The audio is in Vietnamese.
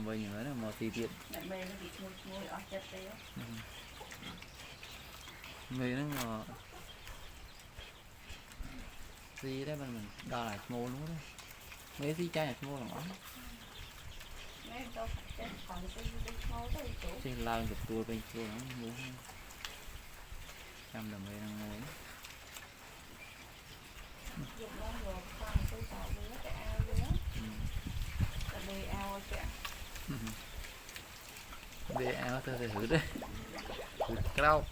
vậy nữa nó mà tì tiệt mê nó bị ngồi ở chặt đấy mê nó ngờ gì đấy mình đo lại mô luôn đấy mấy gì chai nhặt mô là món mấy đâu phải chết còn cái ngồi tới chỗ chứ lao được tua bên kia nó muốn trăm là mê đang ngồi dùng nó rồi con tôi xào với cái ao với nó là bê ao kìa bê áo tôi thử đấy thử cái đâu